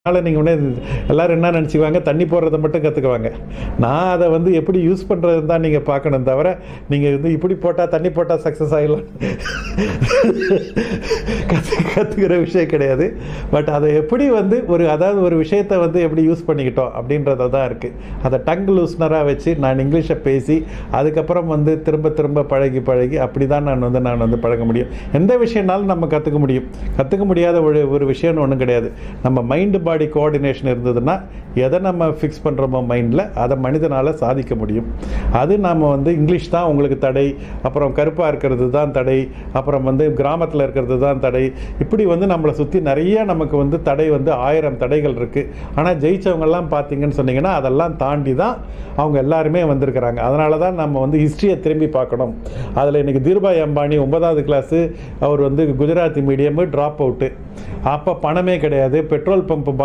அதனால் நீங்கள் உடனே எல்லோரும் என்ன நினச்சிக்குவாங்க, தண்ணி போடுறதை மட்டும் கற்றுக்குவாங்க. நான் அதை வந்து எப்படி யூஸ் பண்ணுறது தான் நீங்கள் பார்க்கணும் தவிர, நீங்கள் வந்து இப்படி போட்டால் தண்ணி போட்டால் சக்ஸஸ் ஆகிடலாம் கற்றுக்கிற விஷயம் கிடையாது. பட் அதை எப்படி வந்து அதாவது ஒரு விஷயத்தை வந்து எப்படி யூஸ் பண்ணிக்கிட்டோம் அப்படின்றத தான் இருக்குது. அதை டங் லூஸ்னராக வச்சு நான் இங்கிலீஷை பேசி அதுக்கப்புறம் வந்து திரும்ப திரும்ப பழகி அப்படி தான் நான் வந்து பழக முடியும். எந்த விஷயம்னாலும் நம்ம கற்றுக்க முடியும். கற்றுக்க முடியாத ஒரு விஷயம்னு ஒன்றும் கிடையாது. நம்ம மைண்டு பாடி கோஆர்டினேஷன் இருந்ததுன்னா எதை நம்ம ஃபிக்ஸ் பண்ணுறோமோ மைண்டில் அதை மனிதனால் சாதிக்க முடியும். அது நாம் வந்து இங்கிலீஷ் தான் உங்களுக்கு தடை, அப்புறம் கருப்பாக இருக்கிறது தான் தடை, அப்புறம் வந்து கிராமத்தில் இருக்கிறது தான் தடை, இப்படி வந்து நம்மளை சுற்றி நிறைய நமக்கு வந்து தடை வந்து 1000 தடைகள் இருக்குது. ஆனால் ஜெயித்தவங்கெல்லாம் பார்த்தீங்கன்னு சொன்னீங்கன்னா அதெல்லாம் தாண்டி தான் அவங்க எல்லாருமே வந்திருக்கிறாங்க. அதனால தான் நம்ம வந்து ஹிஸ்ட்ரியை திரும்பி பார்க்கணும். அதில் இன்றைக்கி தீர்பாய் அம்பானி 9வது கிளாஸு, அவர் வந்து குஜராத்தி மீடியமு ட்ராப் அவுட்டு. அப்போ பணமே கிடையாது, பெட்ரோல் பம்ப் பாய்